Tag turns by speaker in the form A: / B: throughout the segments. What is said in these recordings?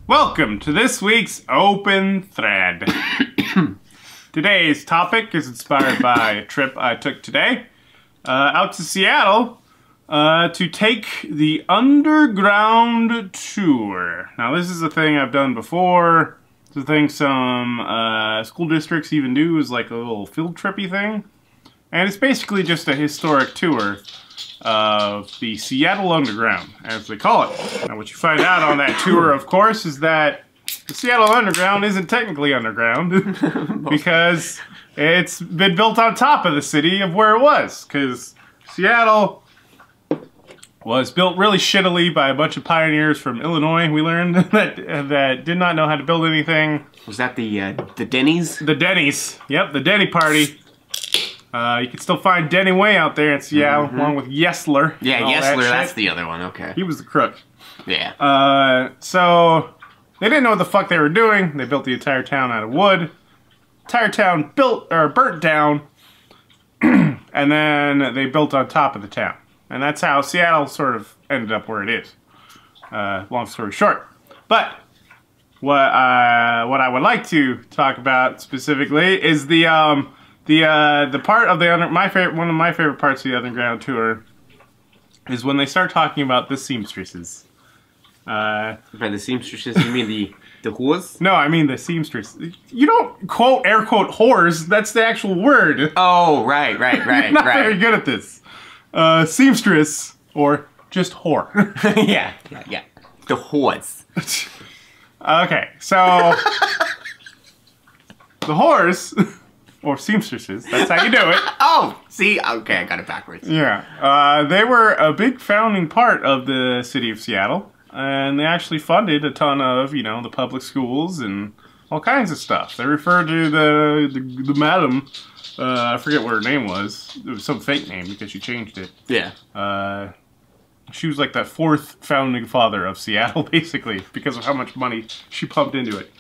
A: Welcome to this week's Open Thread. Today's topic is inspired by a trip I took today out to Seattle to take the underground tour. Now this is a thing I've done before. It's a thing some school districts even do, is like a little field trippy thing. And it's basically just a historic tour of the Seattle Underground, as they call it. Now what you find out on that tour, of course, is that the Seattle Underground isn't technically underground because it's been built on top of the city of where it was. Because Seattle was built really shittily by a bunch of pioneers from Illinois, we learned, that did not know how to build anything.
B: Was that the Denny's?
A: The Denny's. Yep, the Denny party. You can still find Denny Way out there in Seattle, along with Yesler.
B: Yeah, Yesler, that's the other one, okay.
A: He was the crook.
B: Yeah.
A: So, they didn't know what the fuck they were doing. They built the entire town out of wood. Entire town burnt down, and then they built on top of the town. And that's how Seattle sort of ended up where it is. Long story short. But, what I would like to talk about specifically is the part of the one of my favorite parts of the underground tour is when they start talking about the seamstresses.
B: By the seamstresses, you mean the whores?
A: No, I mean the seamstress. You don't quote air quote whores. That's the actual word.
B: Oh, right.
A: You're not very good at this. Seamstress or just whore.
B: yeah. The whores.
A: Okay, so the whores. Or seamstresses, that's how you do it.
B: Oh, see? Okay, I got it backwards.
A: Yeah. They were a big founding part of the city of Seattle. And they actually funded a ton of, you know, the public schools and all kinds of stuff. They referred to the madam, I forget what her name was. It was some fake name because she changed it.
B: Yeah.
A: She was like that fourth founding father of Seattle, basically, because of how much money she pumped into it.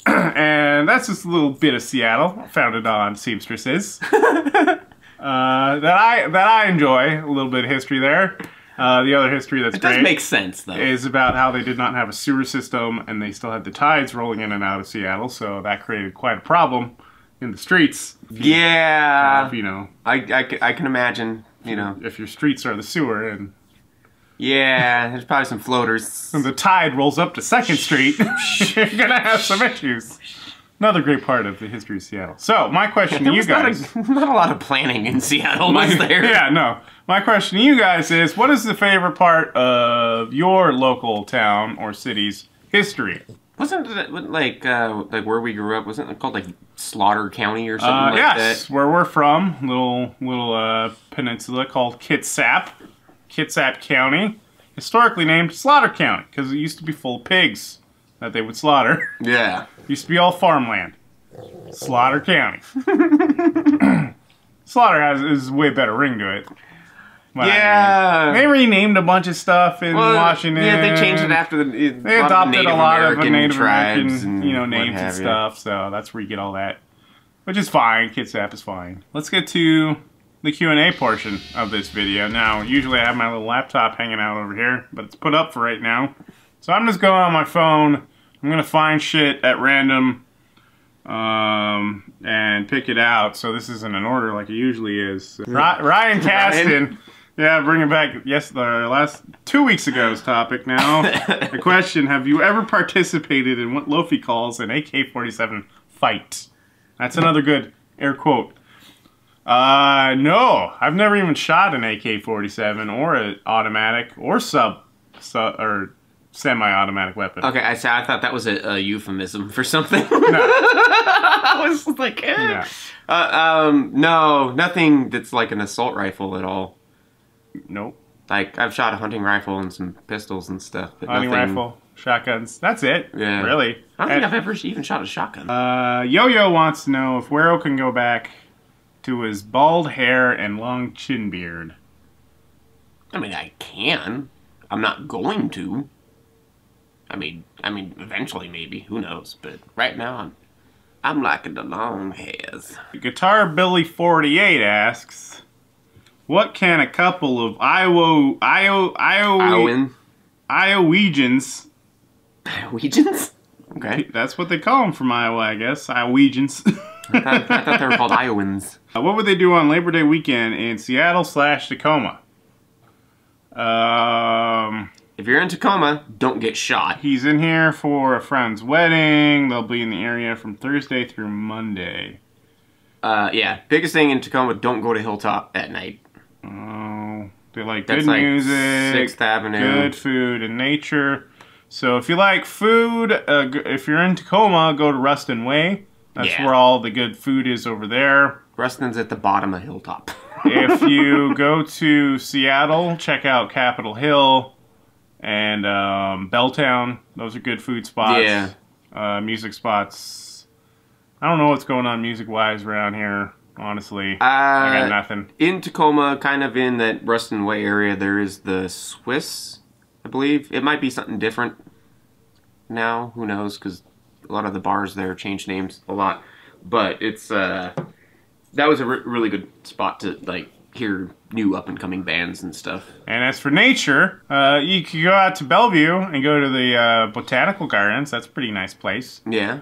A: And that's just a little bit of Seattle, founded on seamstresses. that I enjoy, a little bit of history there. The other history that's great.
B: It does make sense, though.
A: Is about how they did not have a sewer system, and they still had the tides rolling in and out of Seattle, so that created quite a problem in the streets.
B: Yeah.
A: You know.
B: I can imagine, you know.
A: If your streets are the sewer, and...
B: Yeah, there's probably some floaters.
A: When the tide rolls up to 2nd Street, you're gonna have some issues. Another great part of the history of Seattle. So, my question to you guys...
B: Not a lot of planning in Seattle, was there?
A: Yeah, no. My question to you guys is, what is the favorite part of your local town or city's history?
B: Wasn't it like where we grew up? Wasn't it called like Slaughter County or something like that?
A: Yes, where we're from, little peninsula called Kitsap County, historically named Slaughter County because it used to be full of pigs that they would slaughter.
B: Yeah,
A: used to be all farmland. Slaughter County. Slaughter is a way better ring to it. But
B: yeah,
A: I mean, they renamed a bunch of stuff in Washington.
B: Yeah, they changed it after
A: they adopted a lot of Native
B: tribes
A: American, you know, names and stuff. So that's where you get all that, which is fine. Kitsap is fine. Let's get to the Q&A portion of this video. Now, usually I have my little laptop hanging out over here, but it's put up for right now. So I'm just going on my phone. I'm gonna find shit at random and pick it out. So this isn't in order like it usually is. Ryan Caston. Yeah, bringing back the last 2 weeks ago's topic now. The question, have you ever participated in what Loafy calls an AK-47 fight? That's another good air quote. No. I've never even shot an AK-47 or an automatic or or semi-automatic weapon.
B: Okay, I thought that was a euphemism for something. No. I was like, eh. Yeah. No, nothing that's like an assault rifle at all.
A: Nope.
B: Like, I've shot a hunting rifle and some pistols and stuff, but
A: hunting rifle, shotguns. That's it. Yeah. Really.
B: I don't think I've ever even shot a shotgun.
A: Yo-Yo wants to know if Wero can go back to his bald hair and long chin beard.
B: I mean, I can. I'm not going to. I mean, eventually maybe. Who knows? But right now, I'm liking the long hairs.
A: Guitar Billy 48 asks, what can a couple of Iowegians
B: Iowegians? Okay.
A: That's what they call them from Iowa, I guess. Iowegians.
B: I thought they were called Iowans.
A: What would they do on Labor Day weekend in Seattle/Tacoma?
B: If you're in Tacoma, don't get shot.
A: He's in here for a friend's wedding. They'll be in the area from Thursday through Monday.
B: Yeah. Biggest thing in Tacoma, don't go to Hilltop at night.
A: Oh, they like
B: That's
A: good
B: like
A: music,
B: 6th Avenue.
A: good food, and nature. So if you like food, if you're in Tacoma, go to Ruston Way. That's where all the good food is over there.
B: Ruston's at the bottom of Hilltop.
A: If you go to Seattle, check out Capitol Hill and Belltown. Those are good food spots.
B: Yeah.
A: Music spots. I don't know what's going on music-wise around here, honestly. I got nothing.
B: In Tacoma, kind of in that Ruston Way area, there is the Swiss, I believe. It might be something different now. Who knows? Because a lot of the bars there change names a lot. But it's that was a really good spot to like hear new up-and-coming bands and stuff.
A: And as for nature, you could go out to Bellevue and go to the Botanical Gardens. That's a pretty nice place.
B: Yeah.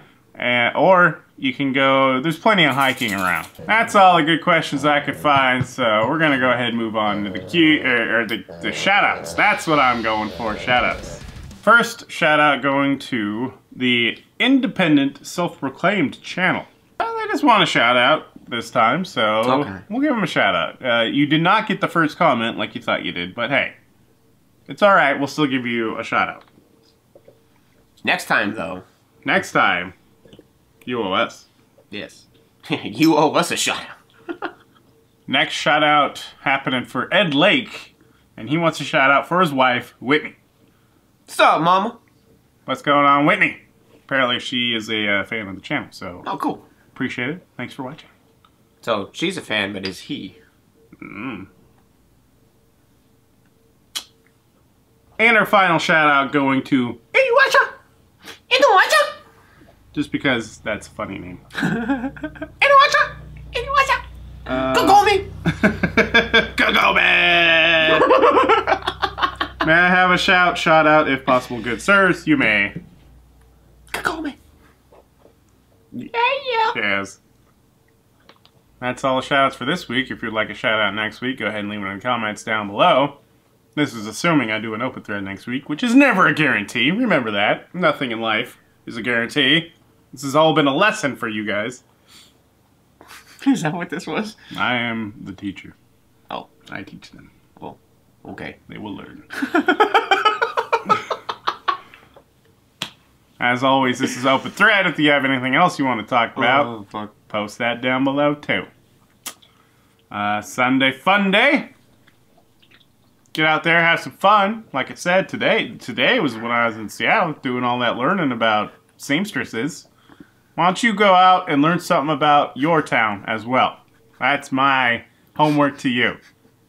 A: Or you can go, there's plenty of hiking around. That's all the good questions I could find, so we're gonna go ahead and move on to the shout-outs. That's what I'm going for, shout-outs. First shout-out going to the independent self-proclaimed channel. Well, they just want a shout-out this time, so we'll give them a shout-out. You did not get the first comment like you thought you did, but hey, it's alright, we'll still give you a shout-out.
B: Next time, though.
A: Next time. You owe us.
B: Yes. You owe us a shout-out.
A: Next shout-out happening for Ed Lake, and he wants a shout-out for his wife, Whitney.
B: What's up, Mama?
A: What's going on, Whitney? Apparently she is a fan of the channel, so...
B: Oh, cool.
A: Appreciate it. Thanks for watching.
B: So, she's a fan, but is he?
A: And our final shout-out going to...
B: Hey, watch out! Hey, watch out!
A: Just because that's a funny name.
B: Hey, watch out! Hey, watch out! Go me!
A: Go man! May I have a shout out if possible, good sirs? You may.
B: Go me! Yeah.
A: Yes. That's all the shout-outs for this week. If you'd like a shout-out next week, go ahead and leave it in the comments down below. This is assuming I do an open thread next week, which is never a guarantee. Remember that. Nothing in life is a guarantee. This has all been a lesson for you guys.
B: Is that what this was?
A: I am the teacher.
B: Oh.
A: I teach them.
B: Well, okay.
A: They will learn. As always, this is Open Thread. If you have anything else you want to talk about, post that down below too. Sunday fun day. Get out there, have some fun. Like I said, today was when I was in Seattle doing all that learning about seamstresses. Why don't you go out and learn something about your town as well? That's my homework to you.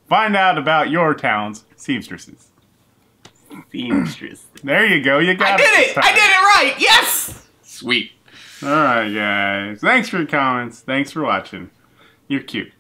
A: Find out about your town's seamstresses.
B: Seamstress.
A: There you go. You got it.
B: I did it right. Yes. Sweet.
A: All right, guys. Thanks for your comments. Thanks for watching. You're cute.